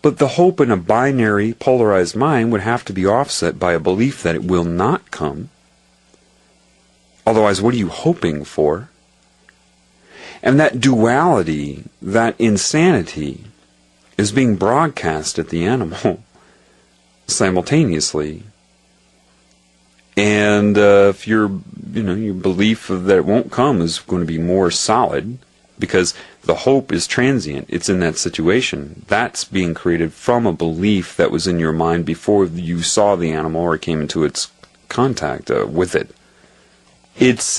But the hope in a binary, polarized mind would have to be offset by a belief that it will not come. Otherwise, what are you hoping for? And that duality, that insanity, is being broadcast at the animal simultaneously. And if your belief that it won't come is going to be more solid, because the hope is transient, it's in that situation. That's being created from a belief that was in your mind before you saw the animal or came into its contact with it. It's,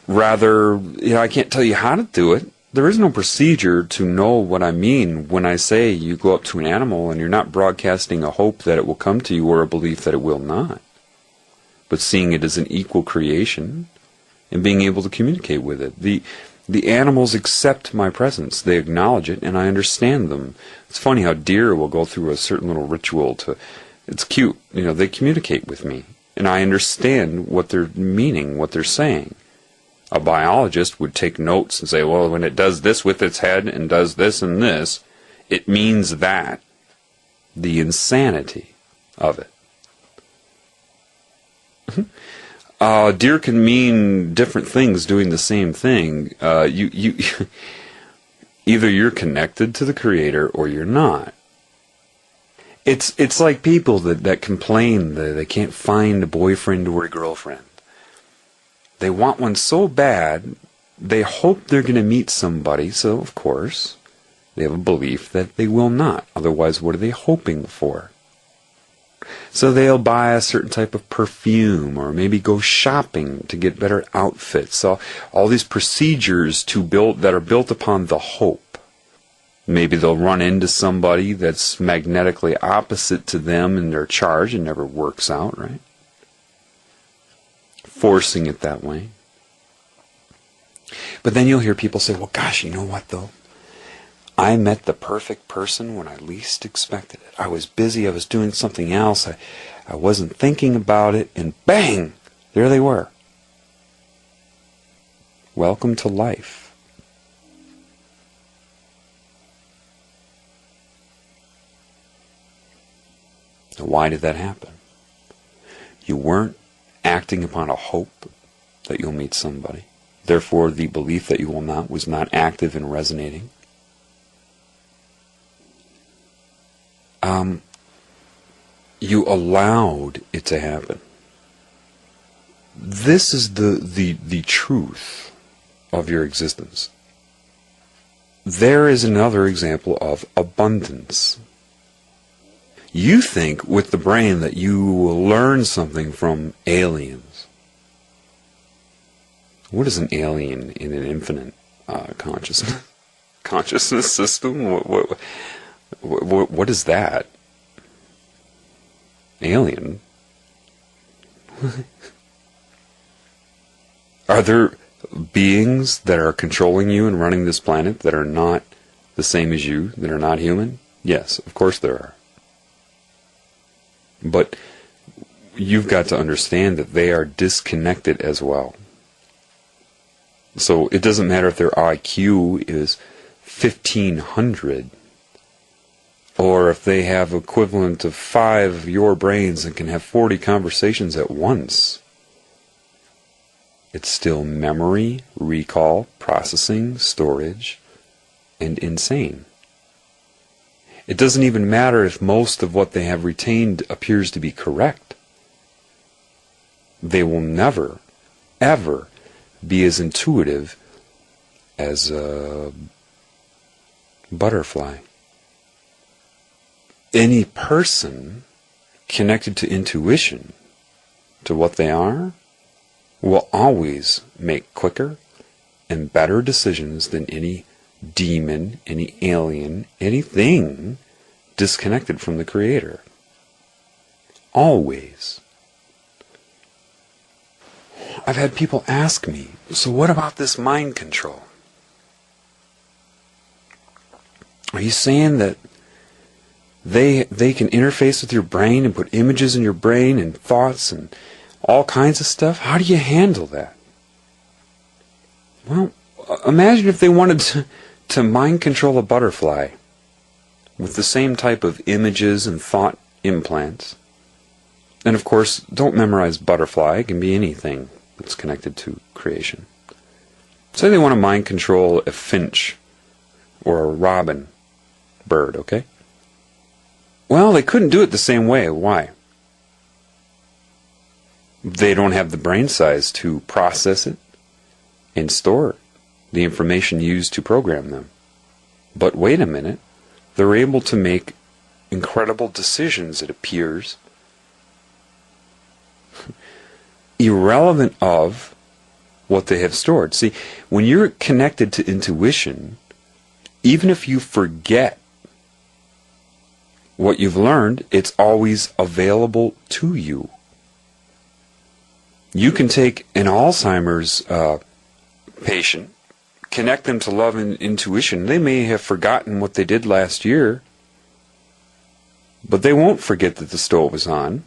rather, I can't tell you how to do it. There is no procedure to know what I mean when I say you go up to an animal and you're not broadcasting a hope that it will come to you or a belief that it will not, but seeing it as an equal creation and being able to communicate with it. The animals accept my presence. They acknowledge it, and I understand them. It's funny how deer will go through a certain little ritual it's cute. They communicate with me, and I understand what they're meaning, what they're saying. A biologist would take notes and say, well, when it does this with its head and does this and this, it means that. The insanity of it. Deer can mean different things doing the same thing. Either you're connected to the Creator or you're not. It's like people that complain that they can't find a boyfriend or a girlfriend. They want one so bad, they hope they're going to meet somebody, so of course, they have a belief that they will not. Otherwise, what are they hoping for? So they'll buy a certain type of perfume, or maybe go shopping to get better outfits. So all these procedures that are built upon the hope. Maybe they'll run into somebody that's magnetically opposite to them in their charge. It never works out, right? Forcing it that way. But then you'll hear people say, well, gosh, you know what, though? I met the perfect person when I least expected it. I was busy, I was doing something else, I wasn't thinking about it, and bang! There they were. Welcome to life. Now, why did that happen? You weren't acting upon a hope that you'll meet somebody. Therefore, the belief that you will not was not active and resonating. You allowed it to happen. This is the truth of your existence. There is another example of abundance. You think with the brain that you will learn something from aliens. What is an alien in an infinite consciousness system? What is that? Alien? Are there beings that are controlling you and running this planet that are not the same as you, that are not human? Yes, of course there are. But you've got to understand that they are disconnected as well. So it doesn't matter if their IQ is 1,500, or if they have equivalent of 5 of your brains and can have 40 conversations at once. It's still memory, recall, processing, storage, and insane. It doesn't even matter if most of what they have retained appears to be correct. They will never, ever be as intuitive as a butterfly. Any person connected to intuition, to what they are, will always make quicker and better decisions than any demon, any alien, anything disconnected from the Creator. Always. I've had people ask me, so what about this mind control? Are you saying that they can interface with your brain and put images in your brain and thoughts and all kinds of stuff? How do you handle that? Well, imagine if they wanted to mind control a butterfly. with the same type of images and thought implants. And of course, don't memorize butterfly. It can be anything that's connected to creation. Say they want to mind control a finch or a robin bird, okay? Well, they couldn't do it the same way. Why? They don't have the brain size to process it and store the information used to program them. But wait a minute, they're able to make incredible decisions, it appears, irrelevant of what they have stored. See, when you're connected to intuition, even if you forget what you've learned, it's always available to you. You can take an Alzheimer's patient, connect them to love and intuition. They may have forgotten what they did last year, but they won't forget that the stove is on.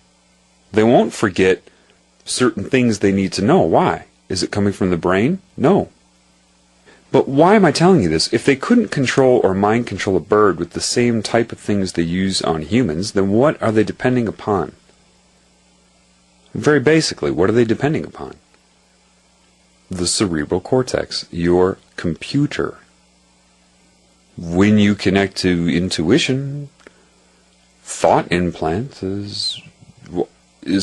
They won't forget certain things they need to know. Why? Is it coming from the brain? No. But why am I telling you this? If they couldn't control or mind control a bird with the same type of things they use on humans, then what are they depending upon? Very basically, what are they depending upon? The cerebral cortex, your computer. When you connect to intuition, thought implant is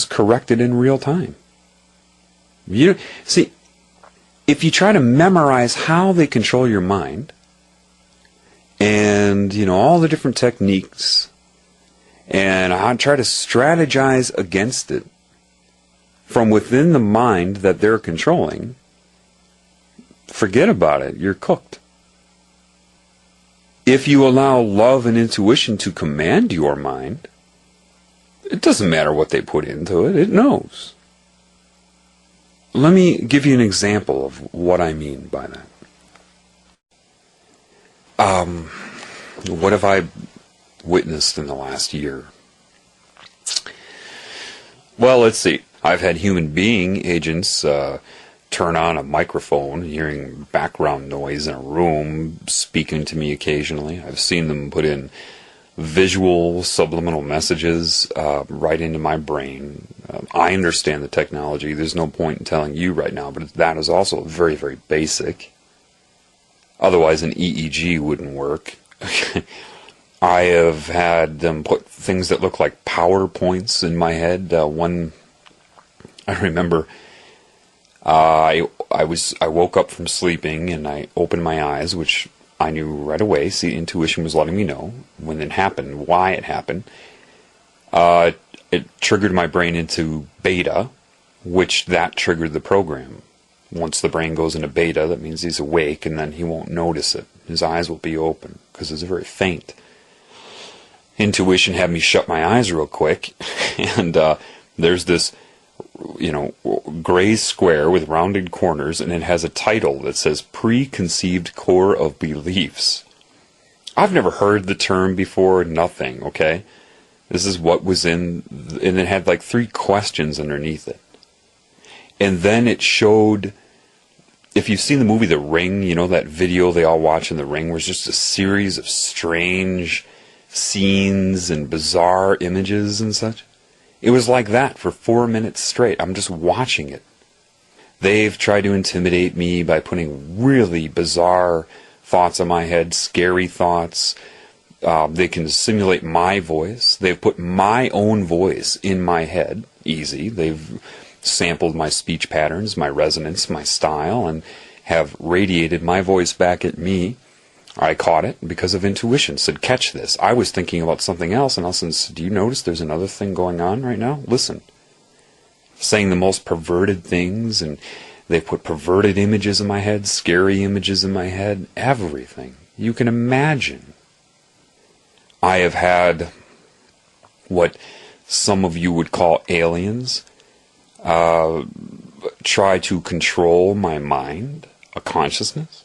corrected in real time. See, if you try to memorize how they control your mind, and all the different techniques, and I try to strategize against it from within the mind that they're controlling, forget about it. You're cooked. If you allow love and intuition to command your mind, it doesn't matter what they put into it. It knows. Let me give you an example of what I mean by that. What have I witnessed in the last year? Well, let's see. I've had human being agents turn on a microphone, hearing background noise in a room, speaking to me occasionally. I've seen them put in visual subliminal messages right into my brain. I understand the technology. There's no point in telling you right now, but that is also very, very basic. Otherwise, an EEG wouldn't work. I have had them put things that look like PowerPoints in my head. I remember I woke up from sleeping and I opened my eyes, which I knew right away. See, intuition was letting me know when it happened, why it happened. It triggered my brain into beta, which that triggered the program. Once the brain goes into beta, that means he's awake, and then he won't notice it. His eyes will be open because it's very faint. Intuition had me shut my eyes real quick, and there's this gray square with rounded corners, and it has a title that says Preconceived Core of Beliefs. I've never heard the term before, nothing, okay? This is what was in, and it had like 3 questions underneath it. And then it showed, if you've seen the movie The Ring, that video they all watch in The Ring, where it's just a series of strange scenes and bizarre images and such. It was like that for 4 minutes straight. I'm just watching it. They've tried to intimidate me by putting really bizarre thoughts in my head, scary thoughts. They can simulate my voice. They've put my own voice in my head. Easy. They've sampled my speech patterns, my resonance, my style, and have radiated my voice back at me. I caught it because of intuition. Said, catch this. I was thinking about something else, and all of a sudden said, do you notice there's another thing going on right now? Listen. Saying the most perverted things, and they put perverted images in my head, scary images in my head, everything you can imagine. I have had what some of you would call aliens try to control my mind, a consciousness.